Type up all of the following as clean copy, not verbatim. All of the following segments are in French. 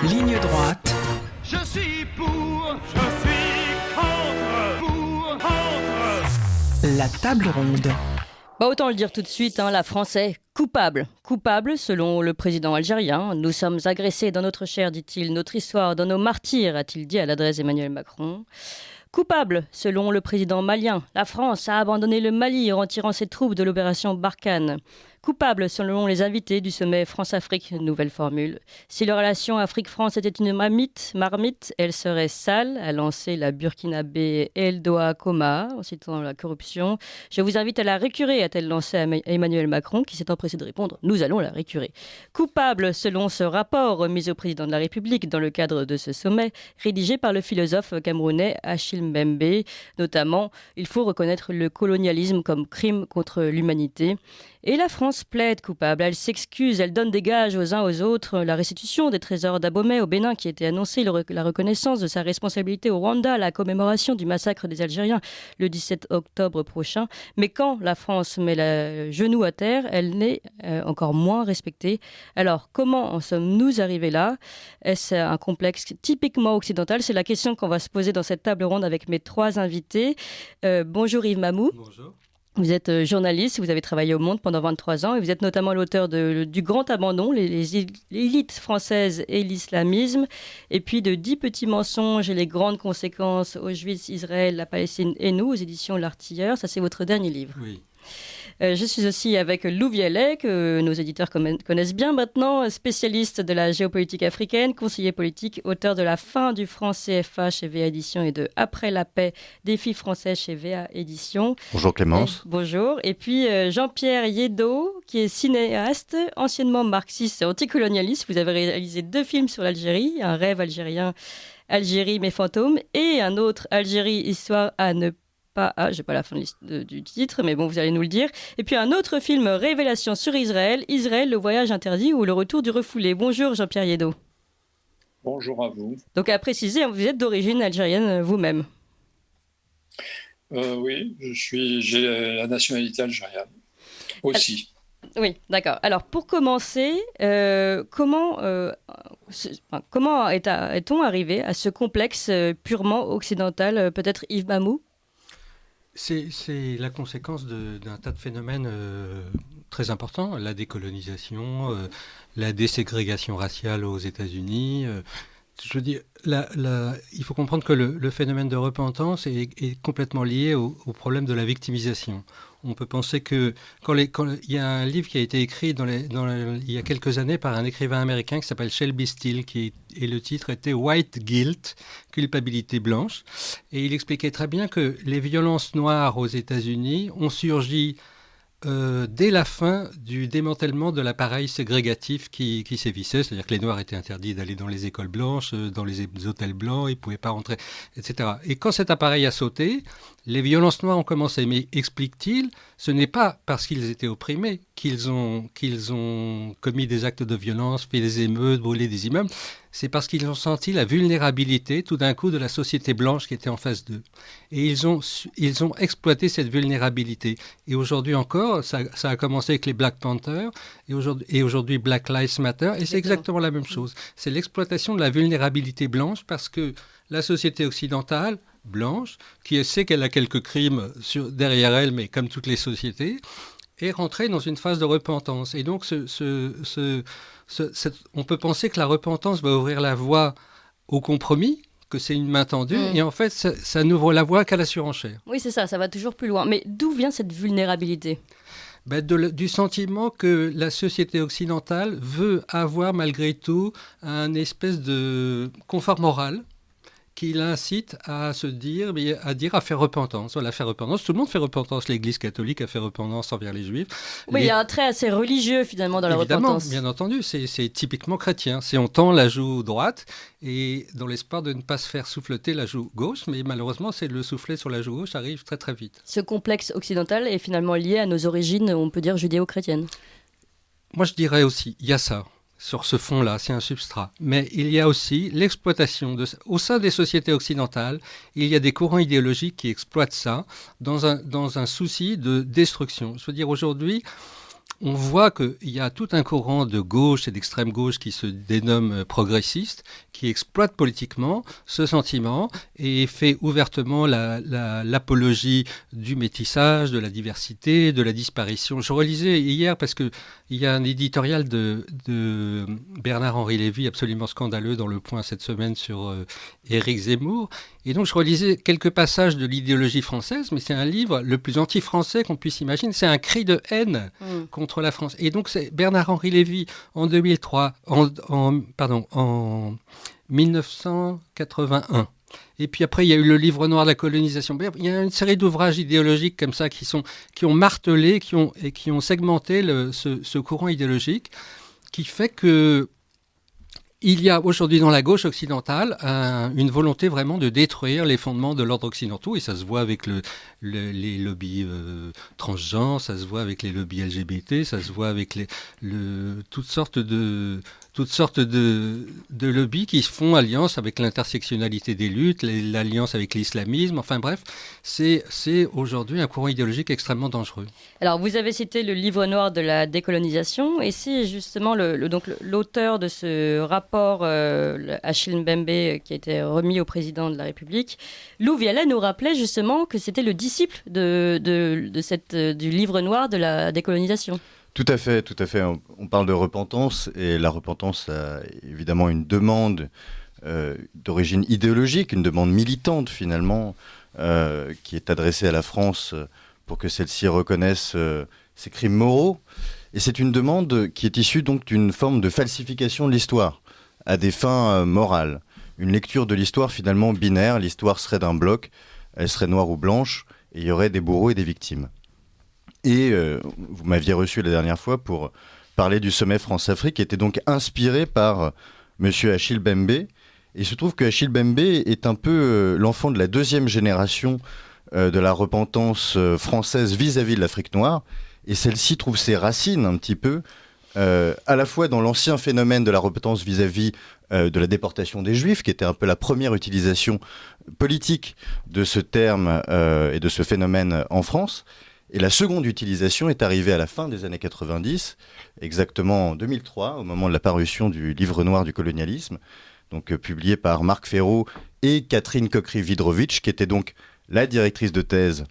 Ligne droite. Je suis pour, je suis contre. La table ronde. Autant le dire tout de suite, la France est coupable. Coupable, selon le président algérien. Nous sommes agressés dans notre chair, dit-il, notre histoire dans nos martyrs, a-t-il dit à l'adresse d'Emmanuel Macron. Coupable, selon le président malien. La France a abandonné le Mali en retirant ses troupes de l'opération Barkhane. Coupable, selon les invités du sommet France-Afrique, nouvelle formule. Si la relation Afrique-France était une marmite, elle serait sale, a lancé la burkinabé Eldoa Koma, en citant la corruption. Je vous invite à la récurer, a-t-elle lancé à Emmanuel Macron, qui s'est empressé de répondre, nous allons la récurer. Coupable, selon ce rapport remis au président de la République dans le cadre de ce sommet, rédigé par le philosophe camerounais Achille Mbembe, notamment, il faut reconnaître le colonialisme comme crime contre l'humanité. Et la France plaide coupable, elle s'excuse, elle donne des gages aux uns aux autres, la restitution des trésors d'Abomey au Bénin qui était annoncée, la reconnaissance de sa responsabilité au Rwanda, la commémoration du massacre des Algériens le 17 octobre prochain. Mais quand la France met le genou à terre, elle n'est encore moins respectée. Alors, comment en sommes-nous arrivés là ? Est-ce un complexe typiquement occidental ? C'est la question qu'on va se poser dans cette table ronde avec mes trois invités. Bonjour Yves Mamou. Bonjour. Vous êtes journaliste, vous avez travaillé au Monde pendant 23 ans et vous êtes notamment l'auteur du Grand Abandon, les élites françaises et l'islamisme, et puis de 10 petits mensonges et les grandes conséquences Auschwitz, Israël, la Palestine et nous, aux éditions L'Artilleur. Ça, c'est votre dernier livre. Oui. Je suis aussi avec Lou Vialet, que nos éditeurs connaissent bien maintenant, spécialiste de la géopolitique africaine, conseiller politique, auteur de La fin du franc CFA chez VA Éditions et de Après la paix, défi français chez VA Éditions. Bonjour Clémence. Bonjour. Et puis Jean-Pierre Yeddo, qui est cinéaste, anciennement marxiste et anticolonialiste. Vous avez réalisé 2 films sur l'Algérie, Un rêve algérien, Algérie, mes fantômes, et un autre, Algérie, histoire à ne j'ai pas la fin du titre, mais bon, vous allez nous le dire. Et puis un autre film, Révélation sur Israël, Israël, le voyage interdit ou le retour du refoulé. Bonjour Jean-Pierre Yeddo. Bonjour à vous. Donc à préciser, vous êtes d'origine algérienne vous-même. Oui, j'ai la nationalité algérienne aussi. Oui, d'accord. Alors pour commencer, comment est-on arrivé à ce complexe purement occidental, peut-être Yves Mamou ? C'est la conséquence d'un tas de phénomènes très importants, la décolonisation, la déségrégation raciale aux États-Unis. Je veux dire, il faut comprendre que le phénomène de repentance est complètement lié au problème de la victimisation. On peut penser que quand il y a un livre qui a été écrit il y a quelques années par un écrivain américain qui s'appelle Shelby Steele, et le titre était White Guilt, culpabilité blanche, et il expliquait très bien que les violences noires aux États-Unis ont surgi dès la fin du démantèlement de l'appareil ségrégatif qui sévissait, c'est-à-dire que les Noirs étaient interdits d'aller dans les écoles blanches, dans les hôtels blancs, ils ne pouvaient pas rentrer, etc. Et quand cet appareil a sauté, les violences noires ont commencé. Mais explique-t-il, ce n'est pas parce qu'ils étaient opprimés qu'ils ont commis des actes de violence, fait des émeutes, brûlé des immeubles. C'est parce qu'ils ont senti la vulnérabilité tout d'un coup de la société blanche qui était en face d'eux. Et ils ont exploité cette vulnérabilité. Et aujourd'hui encore, ça a commencé avec les Black Panthers et aujourd'hui Black Lives Matter. Et c'est exactement la même chose. C'est l'exploitation de la vulnérabilité blanche parce que la société occidentale blanche, qui sait qu'elle a quelques crimes derrière elle, mais comme toutes les sociétés, est rentrée dans une phase de repentance. Et donc, on peut penser que la repentance va ouvrir la voie au compromis, que c'est une main tendue, et en fait, ça n'ouvre la voie qu'à la surenchère. Oui, c'est ça va toujours plus loin. Mais d'où vient cette vulnérabilité ? Du sentiment que la société occidentale veut avoir malgré tout un espèce de confort moral qui l'incite à à faire repentance. Voilà, faire repentance. Tout le monde fait repentance. L'Église catholique a fait repentance envers les Juifs. Oui, il y a un trait assez religieux finalement dans la repentance. Bien entendu, c'est typiquement chrétien. C'est on tend la joue droite et dans l'espoir de ne pas se faire souffleter la joue gauche, mais malheureusement, c'est le soufflet sur la joue gauche arrive très très vite. Ce complexe occidental est finalement lié à nos origines, on peut dire judéo-chrétiennes. Moi, je dirais aussi, il y a ça. Sur ce fond-là, c'est un substrat. Mais il y a aussi l'exploitation au sein des sociétés occidentales, il y a des courants idéologiques qui exploitent ça dans un souci de destruction. Je veux dire, aujourd'hui, on voit qu'il y a tout un courant de gauche et d'extrême gauche qui se dénomme progressiste, qui exploite politiquement ce sentiment et fait ouvertement l'apologie du métissage, de la diversité, de la disparition. Je relisais hier parce qu'il y a un éditorial de Bernard-Henri Lévy absolument scandaleux dans Le Point cette semaine sur Éric Zemmour. Et donc je relisais quelques passages de l'idéologie française, mais c'est un livre le plus anti-français qu'on puisse imaginer. C'est un cri de haine contre la France. Et donc c'est Bernard-Henri Lévy en 1981. Et puis après, il y a eu le livre noir de la colonisation. Il y a une série d'ouvrages idéologiques comme ça qui ont martelé, qui ont segmenté ce courant idéologique, qui fait que il y a aujourd'hui dans la gauche occidentale une volonté vraiment de détruire les fondements de l'ordre occidentaux, et ça se voit avec les lobbies transgenres, ça se voit avec les lobbies LGBT, ça se voit avec toutes sortes de lobbies qui font alliance avec l'intersectionnalité des luttes, l'alliance avec l'islamisme, enfin bref, c'est aujourd'hui un courant idéologique extrêmement dangereux. Alors vous avez cité le livre noir de la décolonisation, et c'est justement l'auteur de ce rapport, Achille Mbembe, qui a été remis au président de la République. Lou Vialet nous rappelait justement que c'était le disciple du livre noir de la décolonisation. Tout à fait, tout à fait. On parle de repentance, et la repentance a évidemment une demande d'origine idéologique, une demande militante finalement, qui est adressée à la France pour que celle-ci reconnaisse ses crimes moraux. Et c'est une demande qui est issue donc d'une forme de falsification de l'histoire à des fins morales. Une lecture de l'histoire finalement binaire, l'histoire serait d'un bloc, elle serait noire ou blanche, et il y aurait des bourreaux et des victimes. Et vous m'aviez reçu la dernière fois pour parler du sommet France-Afrique, qui était donc inspiré par monsieur Achille Mbembe. Et il se trouve que Achille Mbembe est un peu l'enfant de la deuxième génération de la repentance française vis-à-vis de l'Afrique noire. Et celle-ci trouve ses racines un petit peu à la fois dans l'ancien phénomène de la repentance vis-à-vis de la déportation des Juifs, qui était un peu la première utilisation politique de ce terme et de ce phénomène en France. Et la seconde utilisation est arrivée à la fin des années 90, exactement en 2003, au moment de la parution du livre noir du colonialisme, donc publié par Marc Ferraud et Catherine Cockry-Widrowicz, qui était donc la directrice de thèse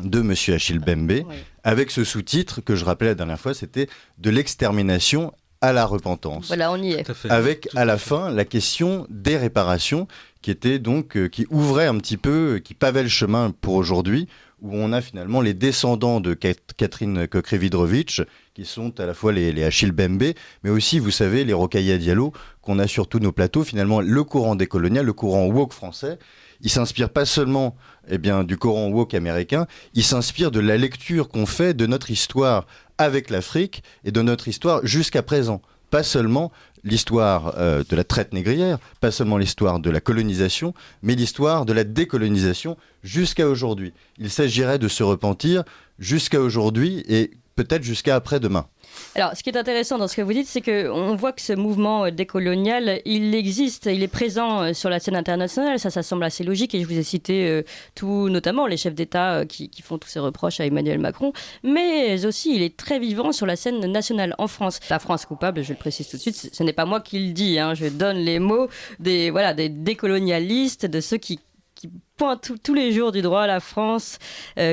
de M. Achille Mbembe, avec ce sous-titre que je rappelais la dernière fois, c'était « De l'extermination à la repentance ». Voilà, on y est. Avec à la fin la question des réparations, qui était donc qui ouvrait un petit peu, qui pavait le chemin pour aujourd'hui, où on a finalement les descendants de Catherine Cockry-Widrowicz, qui sont à la fois les Achille Mbembe, mais aussi, vous savez, les Rokhaya Diallo, qu'on a sur tous nos plateaux. Finalement, le courant décolonial, le courant woke français, il s'inspire pas seulement du courant woke américain, il s'inspire de la lecture qu'on fait de notre histoire avec l'Afrique et de notre histoire jusqu'à présent. Pas seulement l'histoire de la traite négrière, pas seulement l'histoire de la colonisation, mais l'histoire de la décolonisation jusqu'à aujourd'hui. Il s'agirait de se repentir jusqu'à aujourd'hui et peut-être jusqu'à après-demain. Alors, ce qui est intéressant dans ce que vous dites, c'est qu'on voit que ce mouvement décolonial, il existe, il est présent sur la scène internationale. Ça semble assez logique. Et je vous ai cité notamment les chefs d'État qui font tous ces reproches à Emmanuel Macron. Mais aussi, il est très vivant sur la scène nationale en France. La France coupable, je le précise tout de suite, ce n'est pas moi qui le dis. Je donne les mots des décolonialistes, de ceux qui pointe tous les jours du droit à la France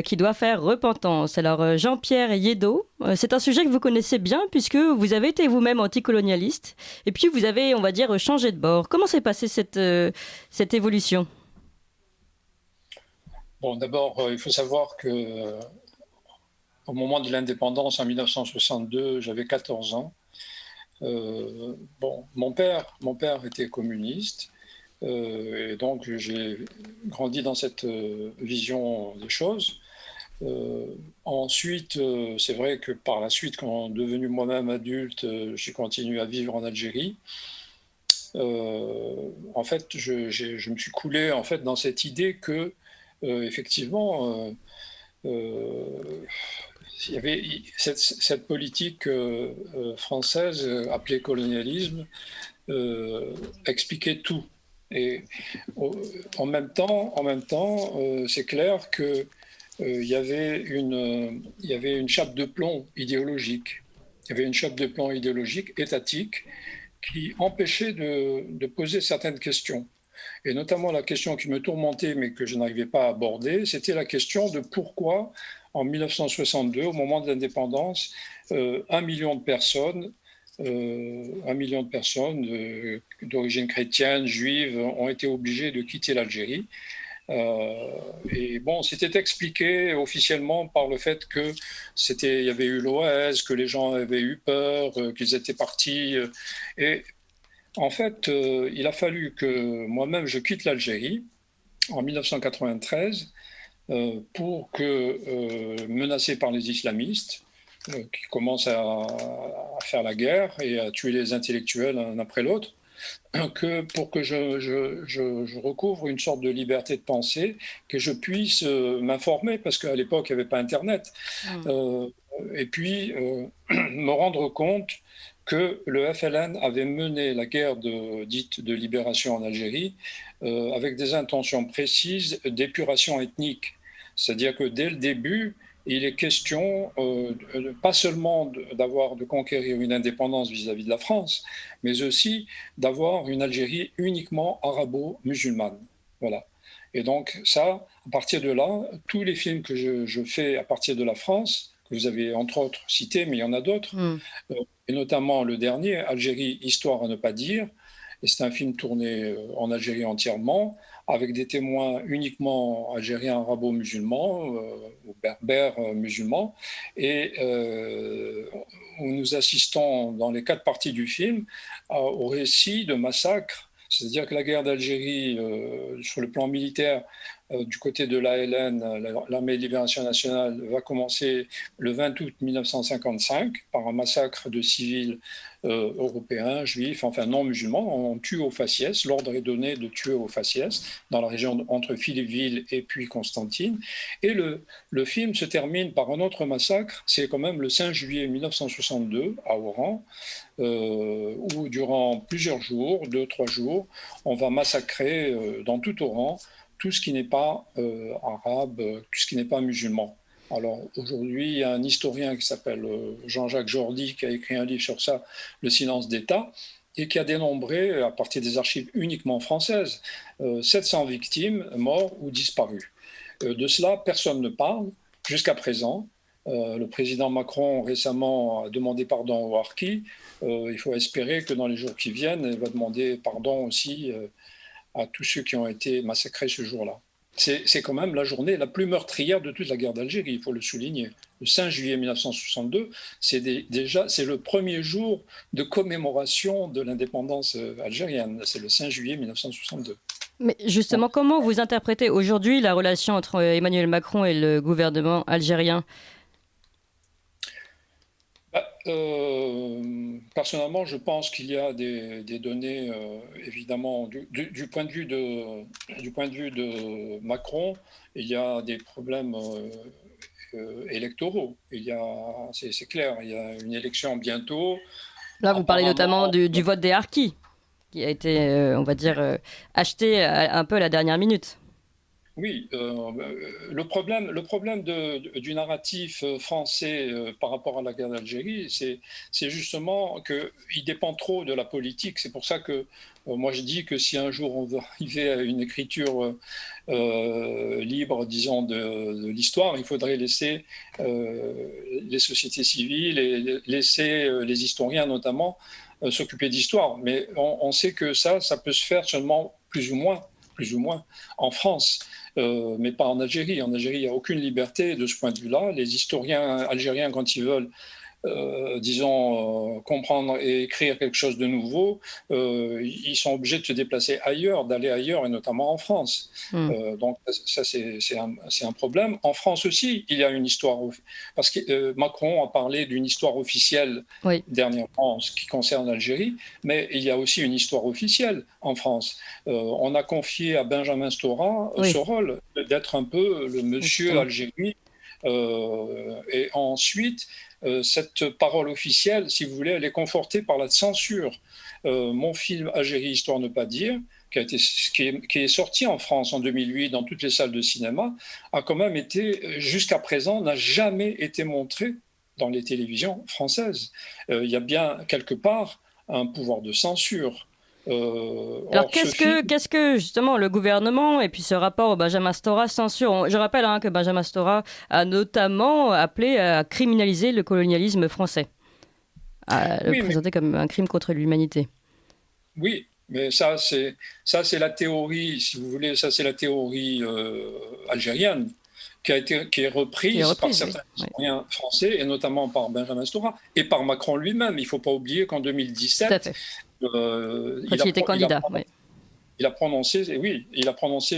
qui doit faire repentance. Alors Jean-Pierre Yédo, c'est un sujet que vous connaissez bien puisque vous avez été vous-même anticolonialiste et puis vous avez, on va dire, changé de bord. Comment s'est passée cette évolution ? Bon, d'abord, il faut savoir que au moment de l'indépendance en 1962, j'avais 14 ans. Mon père était communiste. Et donc j'ai grandi dans cette vision des choses. Ensuite, c'est vrai que par la suite, quand devenu moi-même adulte, j'ai continué à vivre en Algérie. En fait, je me suis coulé en fait dans cette idée que effectivement, il y avait cette politique française appelée colonialisme expliquait tout. Et en même temps, c'est clair que il y avait une chape de plomb idéologique Il y avait une chape de plomb idéologique, étatique, qui empêchait de poser certaines questions. Et notamment la question qui me tourmentait, mais que je n'arrivais pas à aborder, c'était la question de pourquoi, en 1962, au moment de l'indépendance, 1 million de personnes, d'origine chrétienne, juive, ont été obligées de quitter l'Algérie. Et bon, c'était expliqué officiellement par le fait que il y avait eu l'OAS, que les gens avaient eu peur, qu'ils étaient partis. Et en fait, il a fallu que moi-même je quitte l'Algérie en 1993 pour que, menacé par les islamistes, qui commencent à faire la guerre et à tuer les intellectuels l'un après l'autre, pour que je recouvre une sorte de liberté de pensée, que je puisse m'informer, parce qu'à l'époque, il n'y avait pas Internet, et puis me rendre compte que le FLN avait mené la guerre dite de libération en Algérie avec des intentions précises d'épuration ethnique. C'est-à-dire que dès le début, il est question pas seulement de conquérir une indépendance vis-à-vis de la France, mais aussi d'avoir une Algérie uniquement arabo-musulmane. Voilà. Et donc ça, à partir de là, tous les films que je fais à partir de la France, que vous avez entre autres cités, mais il y en a d'autres, et notamment le dernier, Algérie, histoire à ne pas dire, et c'est un film tourné en Algérie entièrement, avec des témoins uniquement algériens arabo-musulmans ou berbères musulmans, et où nous assistons dans les 4 parties du film au récit de massacres. C'est-à-dire que la guerre d'Algérie, sur le plan militaire, du côté de l'ALN, l'Armée de Libération Nationale, va commencer le 20 août 1955 par un massacre de civils européens, juifs, enfin non musulmans. On tue aux faciès. L'ordre est donné de tuer aux faciès dans la région entre Philippeville et puis Constantine. Et le film se termine par un autre massacre. C'est quand même le 5 juillet 1962 à Oran, où durant plusieurs jours, 2-3 jours, on va massacrer dans tout Oran tout ce qui n'est pas arabe, tout ce qui n'est pas musulman. Alors aujourd'hui, il y a un historien qui s'appelle Jean-Jacques Jordi qui a écrit un livre sur ça, Le silence d'État, et qui a dénombré, à partir des archives uniquement françaises, 700 victimes mortes ou disparues. De cela, personne ne parle jusqu'à présent. Le président Macron récemment a demandé pardon aux Harkis. Il faut espérer que dans les jours qui viennent, il va demander pardon aussi à tous ceux qui ont été massacrés ce jour-là. C'est quand même la journée la plus meurtrière de toute la guerre d'Algérie, il faut le souligner. Le 5 juillet 1962, c'est le premier jour de commémoration de l'indépendance algérienne. C'est le 5 juillet 1962. Mais justement, comment vous interprétez aujourd'hui la relation entre Emmanuel Macron et le gouvernement algérien ? Personnellement, je pense qu'il y a des données, évidemment, du point de vue de Macron, il y a des problèmes électoraux. C'est clair, il y a une élection bientôt. Là, vous parlez notamment du vote des Harkis, qui a été, on va dire, acheté un peu à la dernière minute. Oui, le problème du narratif français par rapport à la guerre d'Algérie, c'est justement qu'il dépend trop de la politique. C'est pour ça que moi je dis que si un jour on veut arriver à une écriture libre, disons, de l'histoire, il faudrait laisser les sociétés civiles et laisser les historiens notamment s'occuper d'histoire. Mais on sait que ça peut se faire seulement plus ou moins en France, mais pas en Algérie. En Algérie, il n'y a aucune liberté de ce point de vue-là. Les historiens algériens, quand ils veulent, comprendre et écrire quelque chose de nouveau, ils sont obligés de se déplacer ailleurs, d'aller ailleurs, et notamment en France. Donc ça, c'est un problème. En France aussi, il y a une histoire, parce que Macron a parlé d'une histoire officielle dernièrement en ce qui concerne l'Algérie, mais il y a aussi une histoire officielle en France. On a confié à Benjamin Stora ce rôle d'être un peu le monsieur Algérie. Et ensuite, cette parole officielle, si vous voulez, elle est confortée par la censure. Mon film Algérie, histoire ne pas dire, qui est sorti en France en 2008 dans toutes les salles de cinéma, a quand même été, jusqu'à présent, n'a jamais été montré dans les télévisions françaises. Il y a bien quelque part un pouvoir de censure. Alors qu'est-ce que justement le gouvernement et puis ce rapport au Benjamin Stora censure? Je rappelle que Benjamin Stora a notamment appelé à criminaliser le colonialisme français, à le présenter comme un crime contre l'humanité. Oui, mais ça c'est la théorie, si vous voulez, ça c'est la théorie algérienne qui est reprise par certains historiens français et notamment par Benjamin Stora et par Macron lui-même. Il ne faut pas oublier qu'en 2017, il était candidat. Il a prononcé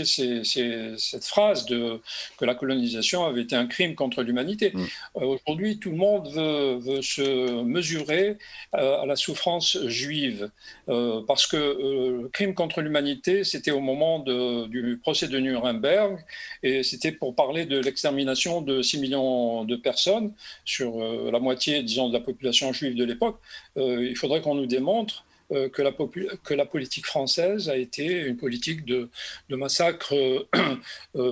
cette phrase que la colonisation avait été un crime contre l'humanité. Aujourd'hui, tout le monde veut se mesurer à la souffrance juive, parce que le crime contre l'humanité, c'était au moment du procès de Nuremberg, et c'était pour parler de l'extermination de 6 millions de personnes sur la moitié, disons, de la population juive de l'époque. Il faudrait qu'on nous démontre que la politique française a été une politique de massacre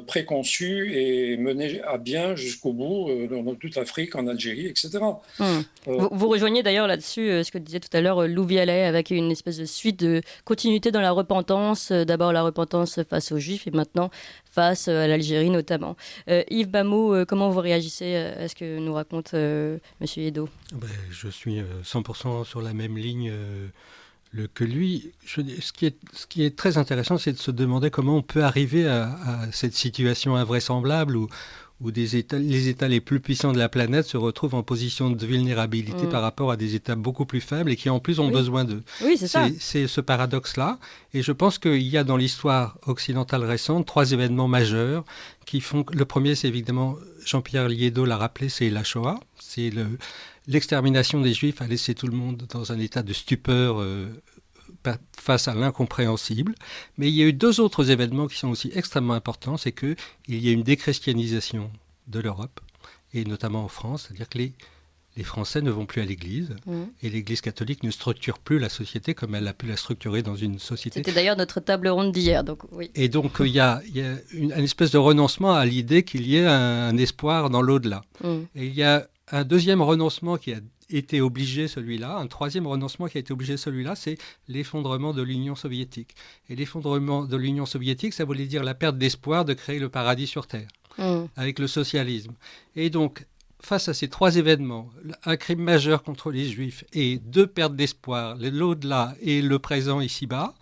préconçue et menée à bien jusqu'au bout dans toute l'Afrique, en Algérie, etc. Vous rejoignez d'ailleurs là-dessus ce que disait tout à l'heure Lou Vialet, avec une espèce de suite de continuité dans la repentance. D'abord la repentance face aux Juifs et maintenant face à l'Algérie notamment. Yves Bamou, comment vous réagissez à ce que nous raconte M. Edo? Je suis 100% sur la même ligne que lui. Ce qui est très intéressant, c'est de se demander comment on peut arriver à cette situation invraisemblable où les États les plus puissants de la planète se retrouvent en position de vulnérabilité par rapport à des États beaucoup plus faibles et qui en plus ont besoin d'eux. Oui, c'est ça. C'est ce paradoxe-là. Et je pense qu'il y a dans l'histoire occidentale récente 3 événements majeurs qui font... Le premier, c'est évidemment, Jean-Pierre Liédo l'a rappelé, c'est la Shoah. C'est l'extermination des Juifs a laissé tout le monde dans un état de stupeur face à l'incompréhensible. Mais il y a eu 2 autres événements qui sont aussi extrêmement importants. C'est qu'il y a une déchristianisation de l'Europe, et notamment en France. C'est-à-dire que les Français ne vont plus à l'Église, et l'Église catholique ne structure plus la société comme elle a pu la structurer dans une société. C'était d'ailleurs notre table ronde d'hier. Donc, oui. Et donc il y a une espèce de renoncement à l'idée qu'il y ait un espoir dans l'au-delà. Et il y a un deuxième renoncement qui a été obligé, celui-là. Un troisième renoncement qui a été obligé, celui-là, c'est l'effondrement de l'Union soviétique. Et l'effondrement de l'Union soviétique, ça voulait dire la perte d'espoir de créer le paradis sur Terre, avec le socialisme. Et donc, face à ces 3 événements, un crime majeur contre les Juifs et 2 pertes d'espoir, l'au-delà et le présent ici-bas,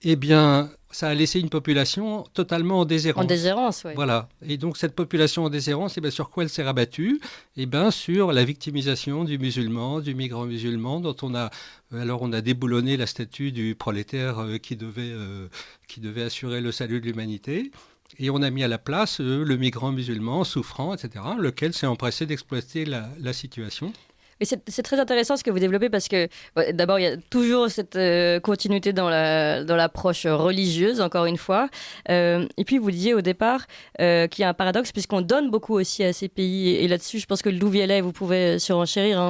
eh bien, ça a laissé une population totalement en déshérence. En déshérence, oui. Voilà. Et donc, cette population en déshérence, sur quoi elle s'est rabattue? Sur la victimisation du musulman, du migrant musulman, dont on a déboulonné la statue du prolétaire qui devait assurer le salut de l'humanité. Et on a mis à la place le migrant musulman souffrant, etc., lequel s'est empressé d'exploiter la situation. Et c'est très intéressant ce que vous développez parce que d'abord il y a toujours cette continuité dans l'approche religieuse, encore une fois, et puis vous disiez au départ qu'il y a un paradoxe puisqu'on donne beaucoup aussi à ces pays, et là-dessus je pense que Lou Vialet, vous pouvez surenchérir,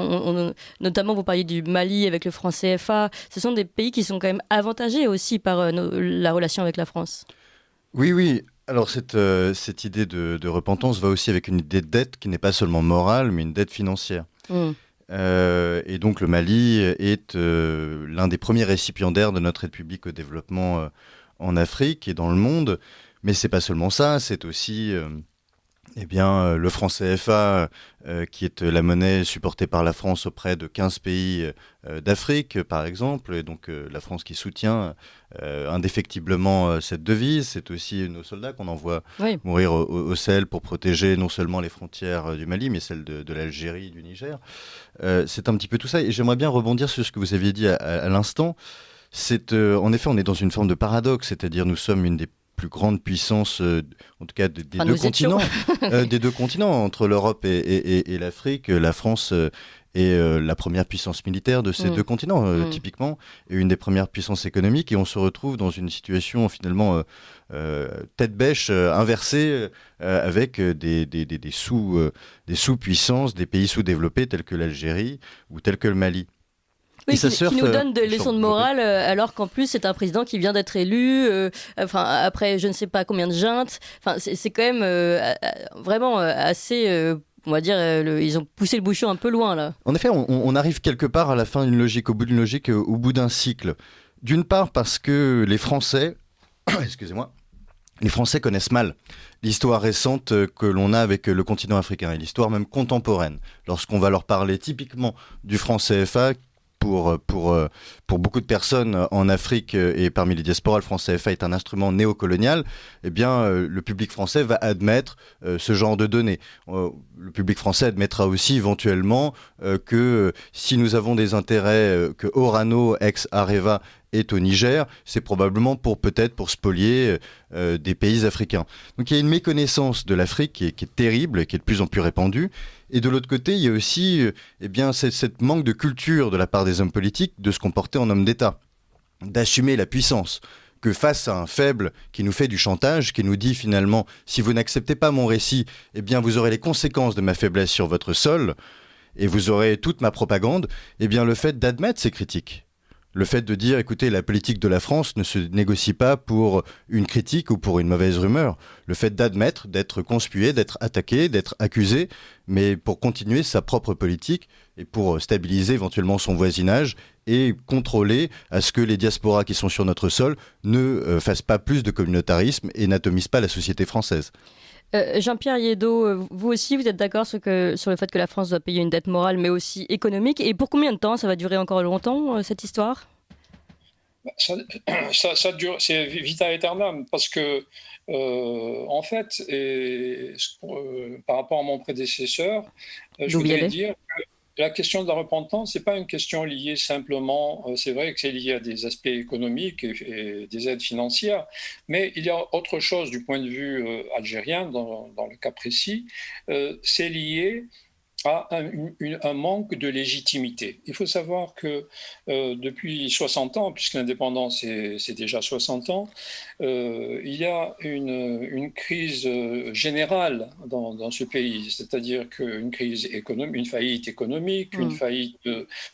notamment vous parliez du Mali avec le franc CFA. Ce sont des pays qui sont quand même avantagés aussi par la relation avec la France. Oui. Alors cette idée de repentance va aussi avec une idée de dette qui n'est pas seulement morale mais une dette financière. Et donc le Mali est l'un des premiers récipiendaires de notre aide publique au développement en Afrique et dans le monde. Mais c'est pas seulement ça, c'est aussi le franc CFA qui est la monnaie supportée par la France auprès de 15 pays d'Afrique par exemple. Et donc la France qui soutient indéfectiblement cette devise. C'est aussi nos soldats qu'on envoie mourir au Sahel pour protéger non seulement les frontières du Mali mais celles de l'Algérie, du Niger. C'est un petit peu tout ça, et j'aimerais bien rebondir sur ce que vous aviez dit à l'instant. En effet, on est dans une forme de paradoxe, c'est-à-dire nous sommes une des plus grandes puissances, en tout cas des 2 continents, des 2 continents, entre l'Europe et l'Afrique. La France est la première puissance militaire de ces 2 continents, typiquement, et une des premières puissances économiques, et on se retrouve dans une situation finalement tête bêche, inversée, avec des sous-puissances, des pays sous-développés tels que l'Algérie ou tels que le Mali. Oui, qui nous donne des leçons de morale, alors qu'en plus c'est un président qui vient d'être élu, après je ne sais pas combien de juntes. C'est quand même vraiment assez On va dire, ils ont poussé le bouchon un peu loin, là. En effet, on arrive quelque part à la fin d'une logique, au bout d'une logique, au bout d'un cycle. D'une part parce que les Français, excusez-moi, les Français connaissent mal l'histoire récente que l'on a avec le continent africain et l'histoire même contemporaine. Lorsqu'on va leur parler typiquement du franc CFA, pour beaucoup de personnes en Afrique et parmi les diasporas, le franc CFA est un instrument néocolonial, eh bien, le public français va admettre ce genre de données. Le public français admettra aussi éventuellement que si nous avons des intérêts, que Orano, ex-Areva, est au Niger, c'est probablement pour spolier des pays africains. Donc il y a une méconnaissance de l'Afrique qui est terrible et qui est de plus en plus répandue. Et de l'autre côté, il y a aussi cette manque de culture de la part des hommes politiques de se comporter en homme d'État, d'assumer la puissance. Que face à un faible qui nous fait du chantage, qui nous dit finalement « si vous n'acceptez pas mon récit, eh bien vous aurez les conséquences de ma faiblesse sur votre sol et vous aurez toute ma propagande », eh bien le fait d'admettre ces critiques. Le fait de dire, écoutez, la politique de la France ne se négocie pas pour une critique ou pour une mauvaise rumeur. Le fait d'admettre, d'être conspué, d'être attaqué, d'être accusé, mais pour continuer sa propre politique et pour stabiliser éventuellement son voisinage et contrôler à ce que les diasporas qui sont sur notre sol ne fassent pas plus de communautarisme et n'atomisent pas la société française. Jean-Pierre Yédot, vous aussi, vous êtes d'accord sur le fait que la France doit payer une dette morale, mais aussi économique. Et pour combien de temps? Ça va durer encore longtemps, cette histoire? Ça dure, c'est vita aeternam, parce que, en fait, par rapport à mon prédécesseur, je voudrais dire que la question de la repentance, ce n'est pas une question liée simplement, c'est vrai que c'est lié à des aspects économiques et des aides financières, mais il y a autre chose du point de vue algérien, dans le cas précis, c'est lié à un manque de légitimité. Il faut savoir que depuis 60 ans, puisque l'indépendance c'est déjà 60 ans, il y a une crise générale dans ce pays, c'est-à-dire qu'une crise économique, une faillite économique, une faillite,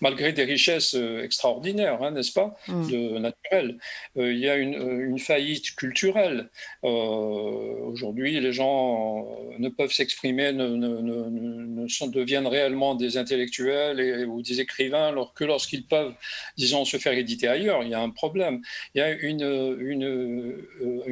malgré des richesses extraordinaires, hein, n'est-ce pas, naturelles. Il y a une faillite culturelle. Aujourd'hui, les gens ne peuvent s'exprimer, deviennent réellement des intellectuels ou des écrivains que lorsqu'ils peuvent, disons, se faire éditer ailleurs. Il y a un problème. Il y a une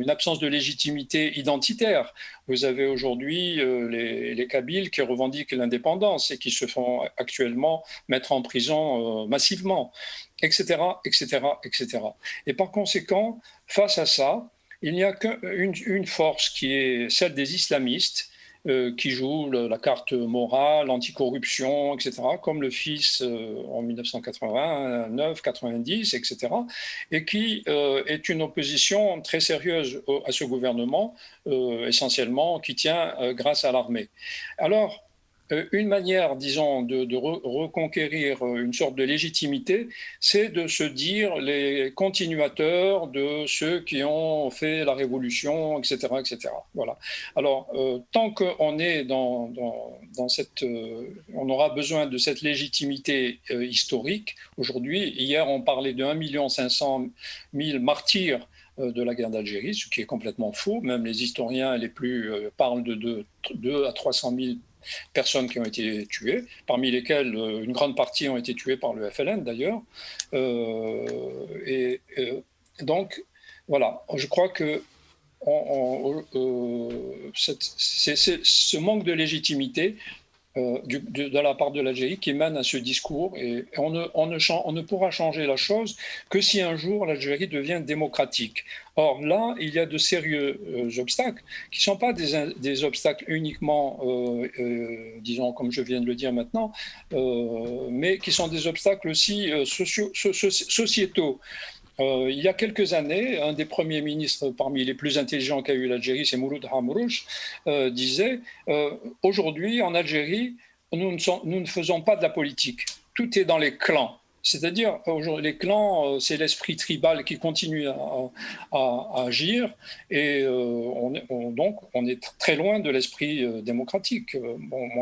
absence de légitimité identitaire. Vous avez aujourd'hui les Kabyles qui revendiquent l'indépendance et qui se font actuellement mettre en prison massivement, etc., etc., etc. Et par conséquent, face à ça, il n'y a qu'une force qui est celle des islamistes, qui joue la carte morale, anticorruption, etc., comme le fils en 1989, 90, etc., et qui est une opposition très sérieuse à ce gouvernement, essentiellement, qui tient grâce à l'armée. Alors, une manière, disons, de reconquérir une sorte de légitimité, c'est de se dire les continuateurs de ceux qui ont fait la révolution, etc., etc. Voilà. Alors, tant qu'on est dans cette... on aura besoin de cette légitimité historique. Aujourd'hui, hier, on parlait de 1 500 000 martyrs de la guerre d'Algérie, ce qui est complètement faux. Même les historiens les plus parlent de 2 à 300 000 personnes qui ont été tuées, parmi lesquelles une grande partie ont été tuées par le FLN d'ailleurs. Donc, voilà, je crois que c'est ce manque de légitimité de la part de l'Algérie qui mène à ce discours, et on ne pourra changer la chose que si un jour l'Algérie devient démocratique. Or là, il y a de sérieux obstacles qui ne sont pas des obstacles uniquement, disons comme je viens de le dire maintenant, mais qui sont des obstacles aussi sociétaux. Il y a quelques années, un des premiers ministres parmi les plus intelligents qu'a eu l'Algérie, c'est Mouloud Hamrouche, disait aujourd'hui en Algérie, nous ne faisons pas de la politique. Tout est dans les clans. C'est-à-dire, les clans, c'est l'esprit tribal qui continue à agir, et donc on est très loin de l'esprit démocratique.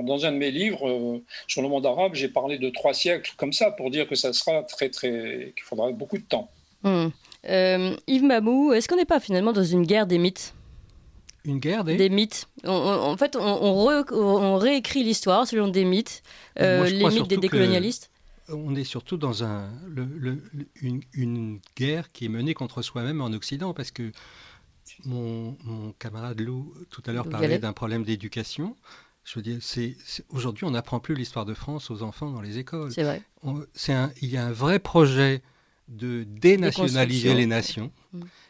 Dans un de mes livres sur le monde arabe, j'ai parlé de 3 siècles comme ça, pour dire que ça sera qu'il faudra beaucoup de temps. Yves Mamou, est-ce qu'on n'est pas finalement dans une guerre des mythes ? Une guerre des mythes. En fait, on réécrit l'histoire selon des mythes, les mythes des décolonialistes. On est surtout dans une guerre qui est menée contre soi-même en Occident, parce que mon camarade Lou, tout à l'heure, parlait d'un problème d'éducation. Je veux dire, aujourd'hui, on n'apprend plus l'histoire de France aux enfants dans les écoles. C'est vrai. Il y a un vrai projet de dénationaliser les nations.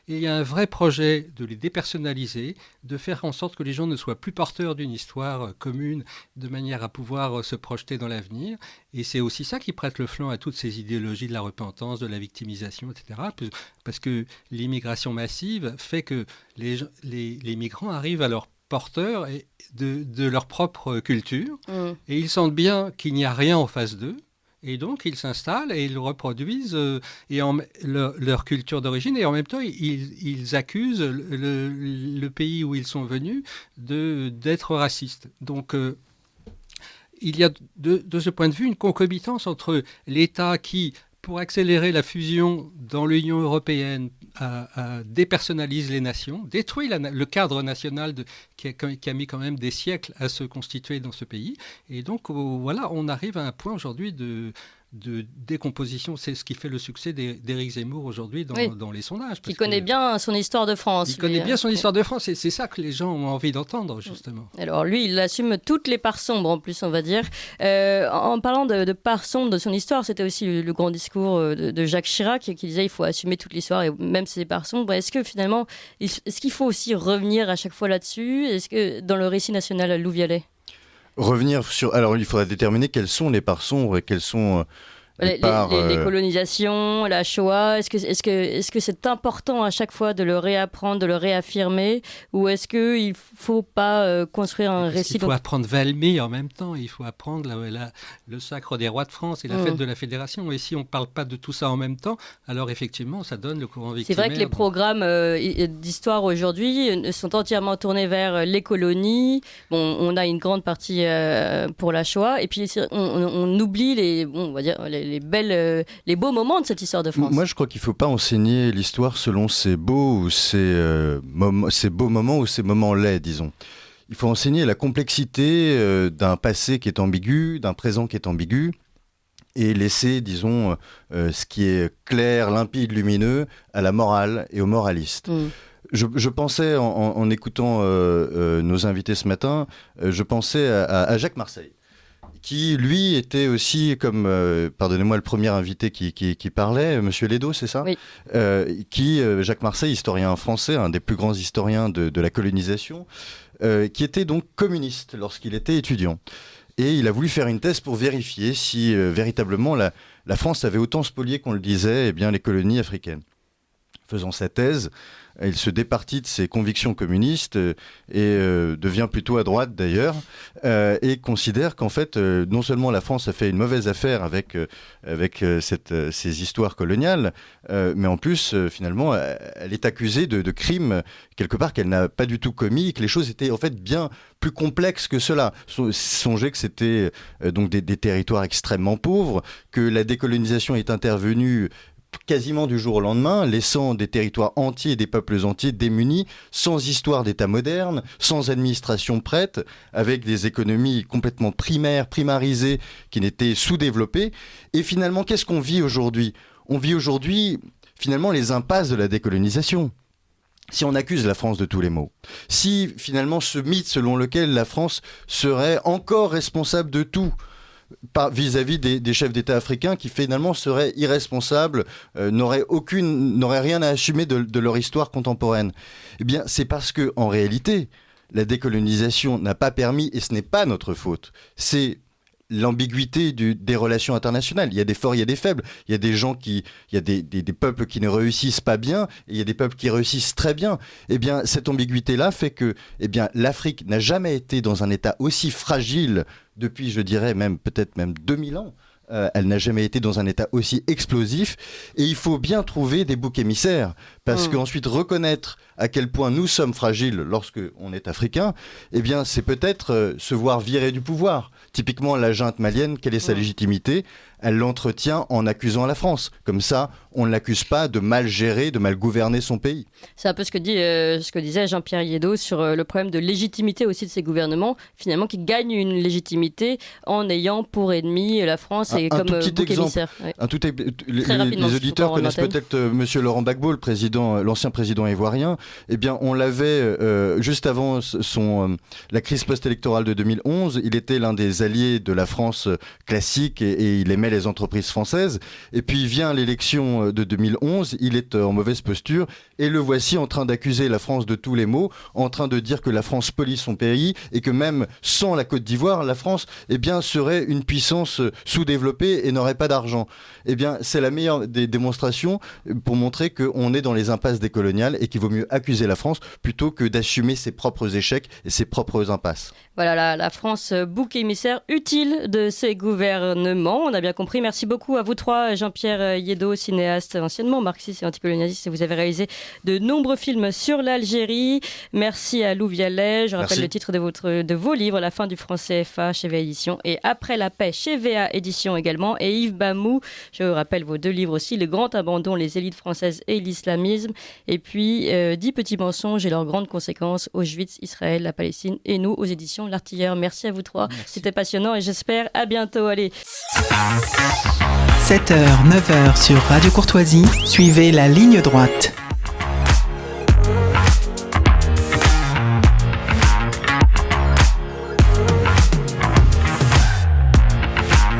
Et il y a un vrai projet de les dépersonnaliser, de faire en sorte que les gens ne soient plus porteurs d'une histoire commune, de manière à pouvoir se projeter dans l'avenir. Et c'est aussi ça qui prête le flanc à toutes ces idéologies de la repentance, de la victimisation, etc. Parce que l'immigration massive fait que les migrants arrivent à leur porteurs de leur propre culture, et ils sentent bien qu'il n'y a rien en face d'eux. Et donc, ils s'installent et ils reproduisent leur culture d'origine. Et en même temps, ils accusent le pays où ils sont venus d'être racistes. Donc, il y a de ce point de vue une concomitance entre l'État qui, pour accélérer la fusion dans l'Union européenne, dépersonnalise les nations, détruit le cadre national qui a mis quand même des siècles à se constituer dans ce pays. Et donc, voilà, on arrive à un point aujourd'hui de décomposition. C'est ce qui fait le succès d'Éric Zemmour aujourd'hui dans les sondages. Qui connaît bien son histoire de France. Il connaît bien son histoire de France, et c'est ça que les gens ont envie d'entendre, justement. Alors lui, il assume toutes les parts sombres, en plus, on va dire. En parlant de parts sombres de son histoire, c'était aussi le grand discours de Jacques Chirac qui disait qu'il faut assumer toute l'histoire, et même ses parts sombres. Est-ce que finalement, est-ce qu'il faut aussi revenir à chaque fois là-dessus? Est-ce que dans le récit national, Lou Vialet? Revenir sur... Alors, il faudra déterminer quelles sont les parts sombres et quelles sont les parts... Les colonisations, la Shoah, est-ce que c'est important à chaque fois de le réapprendre, de le réaffirmer, ou est-ce qu'il ne faut pas construire un récit... Il faut apprendre Valmy en même temps, il faut apprendre le sacre des rois de France et la fête de la Fédération. Et si on ne parle pas de tout ça en même temps, alors effectivement, ça donne le courant victimaire. C'est vrai que les programmes d'histoire aujourd'hui sont entièrement tournés vers les colonies. Bon, on a une grande partie pour la Shoah, et puis on oublie les beaux moments de cette histoire de France. Moi, je crois qu'il ne faut pas enseigner l'histoire selon ses beaux ou ses beaux moments ou ses moments laids, disons. Il faut enseigner la complexité d'un passé qui est ambigu, d'un présent qui est ambigu, et laisser, disons, ce qui est clair, limpide, lumineux, à la morale et aux moralistes. Je pensais, en écoutant nos invités ce matin, je pensais à Jacques Marseille, qui, lui, était aussi, comme, pardonnez-moi, le premier invité qui parlait, Monsieur Ledo, c'est ça ? Oui. Jacques Marseille, historien français, un des plus grands historiens de la colonisation, qui était donc communiste lorsqu'il était étudiant. Et il a voulu faire une thèse pour vérifier si véritablement la France avait autant spolié qu'on le disait les colonies africaines. Faisant sa thèse, il se départit de ses convictions communistes et devient plutôt à droite d'ailleurs, et considère qu'en fait, non seulement la France a fait une mauvaise affaire avec ces histoires coloniales, mais en plus, finalement, elle est accusée de crimes quelque part qu'elle n'a pas du tout commis, et que les choses étaient en fait bien plus complexes que cela. Songez que c'était donc des territoires extrêmement pauvres, que la décolonisation est intervenue quasiment du jour au lendemain, laissant des territoires entiers, des peuples entiers démunis, sans histoire d'État moderne, sans administration prête, avec des économies complètement primarisées, qui n'étaient sous-développées. Et finalement, qu'est-ce qu'on vit aujourd'hui ? On vit aujourd'hui, finalement, les impasses de la décolonisation. Si on accuse la France de tous les maux, si finalement ce mythe selon lequel la France serait encore responsable de tout, vis-à-vis des chefs d'État africains qui finalement seraient irresponsables, n'auraient rien à assumer de leur histoire contemporaine. Eh bien, c'est parce que en réalité, la décolonisation n'a pas permis, et ce n'est pas notre faute, c'est l'ambiguïté des relations internationales. Il y a des forts, il y a des faibles. Il y a des peuples qui ne réussissent pas bien, et il y a des peuples qui réussissent très bien. Eh bien, cette ambiguïté-là fait que, l'Afrique n'a jamais été dans un état aussi fragile depuis, je dirais, peut-être même 2000 ans. Elle n'a jamais été dans un état aussi explosif, et il faut bien trouver des boucs émissaires, Parce qu'ensuite, reconnaître à quel point nous sommes fragiles lorsque on est africain, eh bien, c'est peut-être se voir virer du pouvoir. Typiquement, la junte malienne, quelle est sa légitimité ? Elle l'entretient en accusant la France. Comme ça, on ne l'accuse pas de mal gérer, de mal gouverner son pays. C'est un peu ce que disait Jean-Pierre Yeddo sur le problème de légitimité aussi de ces gouvernements, finalement, qui gagnent une légitimité en ayant pour ennemi la France et comme bouc émissaire. Ouais. Les auditeurs connaissent peut-être Monsieur Laurent Gbagbo, l'ancien président ivoirien. Eh bien, on l'avait juste avant la crise post-électorale de 2011. Il était l'un des alliés de la France classique et il aimait les entreprises françaises. Et puis vient l'élection de 2011, il est en mauvaise posture et le voici en train d'accuser la France de tous les maux, en train de dire que la France pollue son pays et que même sans la Côte d'Ivoire, la France serait une puissance sous-développée et n'aurait pas d'argent. Eh bien, c'est la meilleure des démonstrations pour montrer qu'on est dans les impasses décoloniales et qu'il vaut mieux accuser la France plutôt que d'assumer ses propres échecs et ses propres impasses. Voilà, la France, bouc émissaire utile de ces gouvernements. On a bien compris. Merci beaucoup à vous trois. Jean-Pierre Yeddo, cinéaste anciennement marxiste et anticolonialiste. Vous avez réalisé de nombreux films sur l'Algérie. Merci à Lou Vialet. Je rappelle le titre de vos livres, La fin du franc CFA chez VA Édition et Après la paix chez VA Édition également. Et Yves Bamou, je vous rappelle vos deux livres aussi, Le grand abandon, les élites françaises et l'islamisme. Et puis 10 petits mensonges et leurs grandes conséquences, Auschwitz, Israël, la Palestine et nous aux éditions L'Artilleur. Merci à vous trois. Merci. C'était passionnant et j'espère à bientôt. Allez. 7h, 9h sur Radio Courtoisie, suivez la ligne droite.